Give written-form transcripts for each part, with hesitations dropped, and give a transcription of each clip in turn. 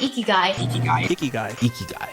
Ikigai. Ikigai. Ikigai. Ikigai.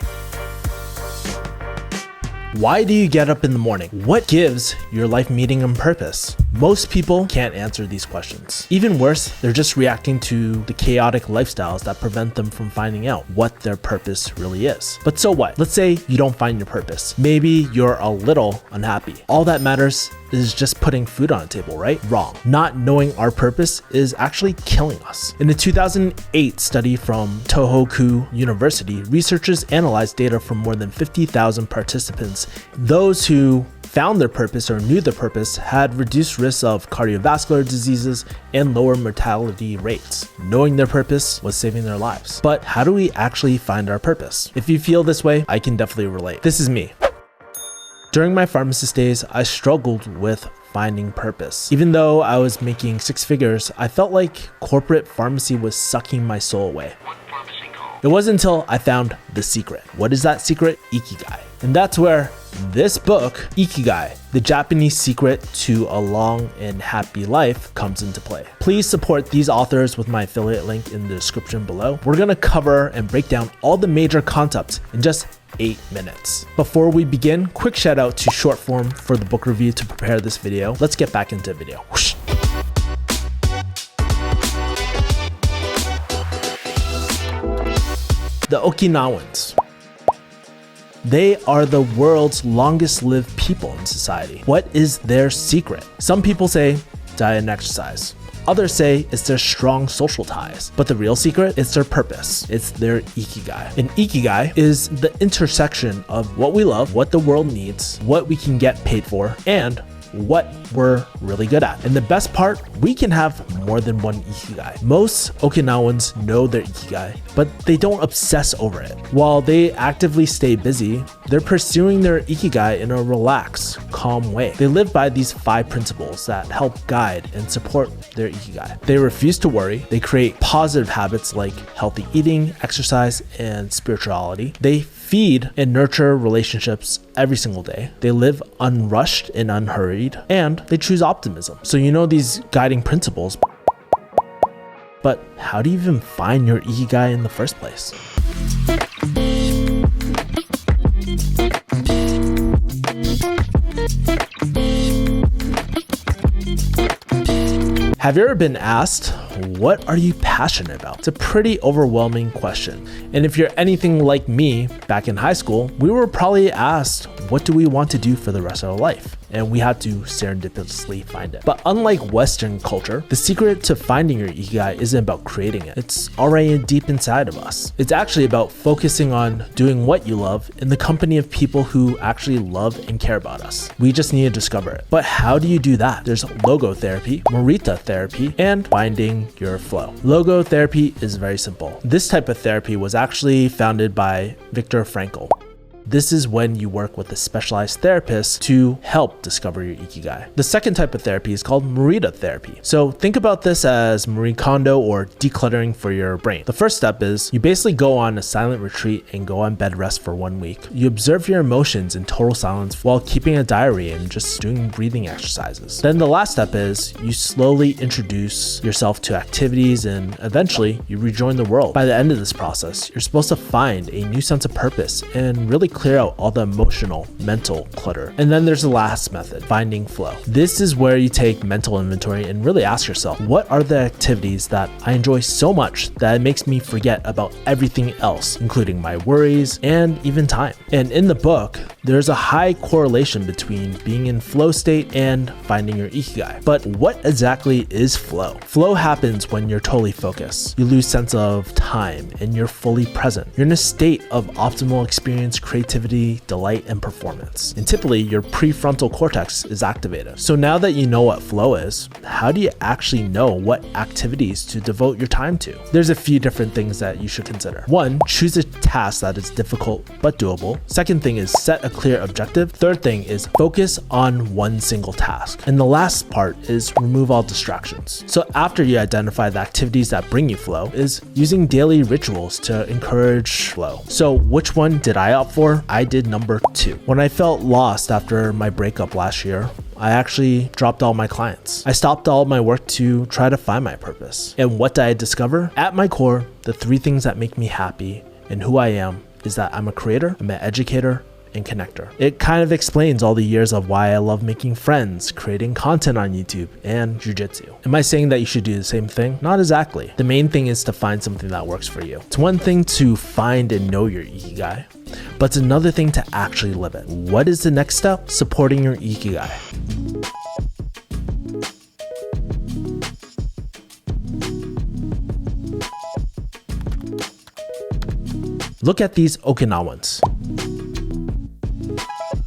Why do you get up in the morning? What gives your life meaning and purpose? Most people can't answer these questions. Even worse, they're just reacting to the chaotic lifestyles that prevent them from finding out what their purpose really is. But so what? Let's say you don't find your purpose. Maybe you're a little unhappy. All that matters is just putting food on the table, right? Wrong. Not knowing our purpose is actually killing us. In a 2008 study from Tohoku University, researchers analyzed data from more than 50,000 participants. Those who found their purpose or knew their purpose had reduced risks of cardiovascular diseases and lower mortality rates. Knowing their purpose was saving their lives. But how do we actually find our purpose? If you feel this way, I can definitely relate. This is me. During my pharmacist days, I struggled with finding purpose. Even though I was making six figures, I felt like corporate pharmacy was sucking my soul away. It wasn't until I found the secret. What is that secret? Ikigai. And that's where this book, Ikigai, the Japanese secret to a long and happy life, comes into play. Please support these authors with my affiliate link in the description below. We're gonna cover and break down all the major concepts in just 8 minutes. Before we begin, quick shout out to Shortform for the book review to prepare this video. Let's get back into the video. Whoosh. The Okinawans. They are the world's longest lived people in society. What is their secret? Some people say diet and exercise. Others say it's their strong social ties. But the real secret is their purpose. It's their Ikigai. And Ikigai is the intersection of what we love, what the world needs, what we can get paid for, and what we're really good at. And the best part, we can have more than one Ikigai. Most Okinawans know their Ikigai, but they don't obsess over it. While they actively stay busy, they're pursuing their Ikigai in a relaxed, calm way. They live by these 5 principles that help guide and support their Ikigai. They refuse to worry. They create positive habits like healthy eating, exercise, and spirituality. They feed and nurture relationships every single day. They live unrushed and unhurried, and they choose optimism. So you know these guiding principles, but how do you even find your Ikigai in the first place? Have you ever been asked, what are you passionate about? It's a pretty overwhelming question. And if you're anything like me, back in high school, we were probably asked, what do we want to do for the rest of our life? And we had to serendipitously find it. But unlike Western culture, the secret to finding your Ikigai isn't about creating it. It's already deep inside of us. It's actually about focusing on doing what you love in the company of people who actually love and care about us. We just need to discover it. But how do you do that? There's logotherapy, Morita therapy, and finding your flow. Logotherapy is very simple. This type of therapy was actually founded by Viktor Frankl. This is when you work with a specialized therapist to help discover your Ikigai. The second type of therapy is called Morita therapy. So think about this as Marie Kondo or decluttering for your brain. The first step is you basically go on a silent retreat and go on bed rest for 1 week. You observe your emotions in total silence while keeping a diary and just doing breathing exercises. Then the last step is you slowly introduce yourself to activities and eventually you rejoin the world. By the end of this process, you're supposed to find a new sense of purpose and really clear out all the emotional, mental clutter. And then there's the last method, finding flow. This is where you take mental inventory and really ask yourself, what are the activities that I enjoy so much that it makes me forget about everything else, including my worries and even time. And in the book, there's a high correlation between being in flow state and finding your Ikigai. But what exactly is flow? Flow happens when you're totally focused. You lose sense of time and you're fully present. You're in a state of optimal experience, creativity, delight, and performance. And typically your prefrontal cortex is activated. So now that you know what flow is, how do you actually know what activities to devote your time to? There's a few different things that you should consider. 1, choose a task that is difficult but doable. Second thing is set a clear objective. Third thing is focus on one single task. And the last part is remove all distractions. So after you identify the activities that bring you flow is using daily rituals to encourage flow. So which one did I opt for? I did number 2. When I felt lost after my breakup last year, I actually dropped all my clients. I stopped all my work to try to find my purpose. And what did I discover? At my core, the 3 things that make me happy and who I am is that I'm a creator, I'm an educator, and connector. It kind of explains all the years of why I love making friends, creating content on YouTube, and jiu-jitsu. Am I saying that you should do the same thing? Not exactly. The main thing is to find something that works for you. It's one thing to find and know your Ikigai, but it's another thing to actually live it. What is the next step? Supporting your Ikigai. Look at these Okinawans.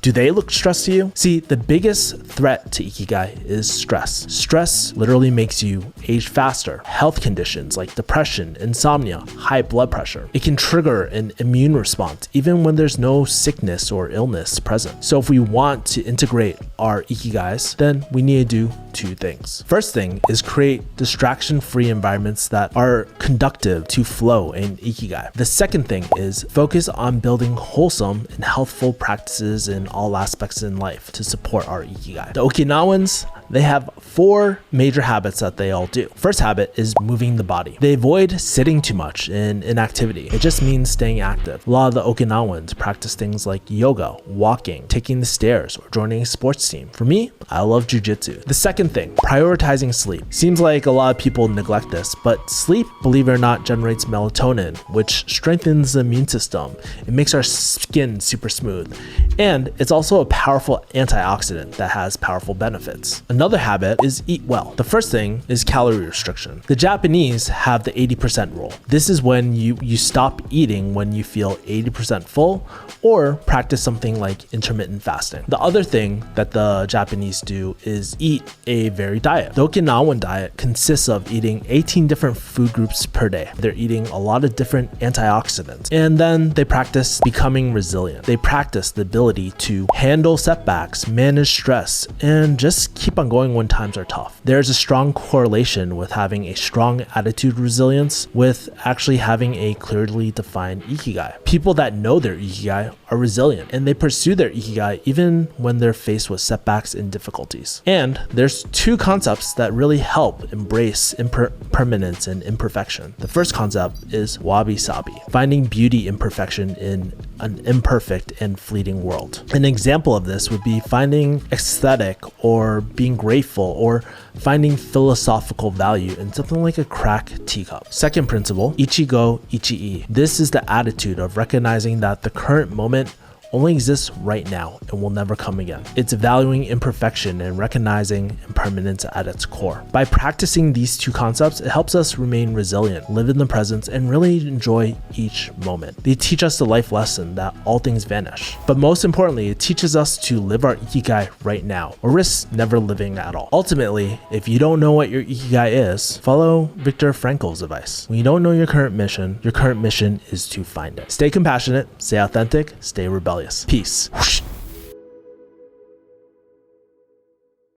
Do they look stressed to you? See, the biggest threat to Ikigai is stress. Stress literally makes you age faster. Health conditions like depression, insomnia, high blood pressure. It can trigger an immune response even when there's no sickness or illness present. So if we want to integrate our Ikigais, then we need to do 2 things. First thing is create distraction-free environments that are conducive to flow in Ikigai. The second thing is focus on building wholesome and healthful practices in all aspects in life to support our Ikigai. The Okinawans, they have 4 major habits that they all do. First habit is moving the body. They avoid sitting too much in inactivity. It just means staying active. A lot of the Okinawans practice things like yoga, walking, taking the stairs, or joining a sports team. For me, I love jiu-jitsu. The second thing, prioritizing sleep. Seems like a lot of people neglect this, but sleep, believe it or not, generates melatonin, which strengthens the immune system. It makes our skin super smooth. And it's also a powerful antioxidant that has powerful benefits. Another habit is eat well. The first thing is calorie restriction. The Japanese have the 80% rule. This is when you stop eating when you feel 80% full, or practice something like intermittent fasting. The other thing that the Japanese do is eat a varied diet. The Okinawan diet consists of eating 18 different food groups per day. They're eating a lot of different antioxidants, and then they practice becoming resilient. They practice the ability to handle setbacks, manage stress, and just keep on going when times are tough. There's a strong correlation with having a strong attitude resilience with actually having a clearly defined Ikigai. People that know their Ikigai are resilient, and they pursue their Ikigai even when they're faced with setbacks and difficulties. And there's 2 concepts that really help embrace impermanence and imperfection. The first concept is wabi-sabi, finding beauty imperfection in an imperfect and fleeting world. An example of this would be finding aesthetic or being grateful or finding philosophical value in something like a cracked teacup. Second principle, ichigo ichii. This is the attitude of recognizing that the current moment only exists right now and will never come again. It's valuing imperfection and recognizing impermanence at its core. By practicing these 2 concepts, it helps us remain resilient, live in the present, and really enjoy each moment. They teach us the life lesson that all things vanish. But most importantly, it teaches us to live our Ikigai right now, or risk never living at all. Ultimately, if you don't know what your Ikigai is, follow Viktor Frankl's advice. When you don't know your current mission is to find it. Stay compassionate, stay authentic, stay rebellious. Peace.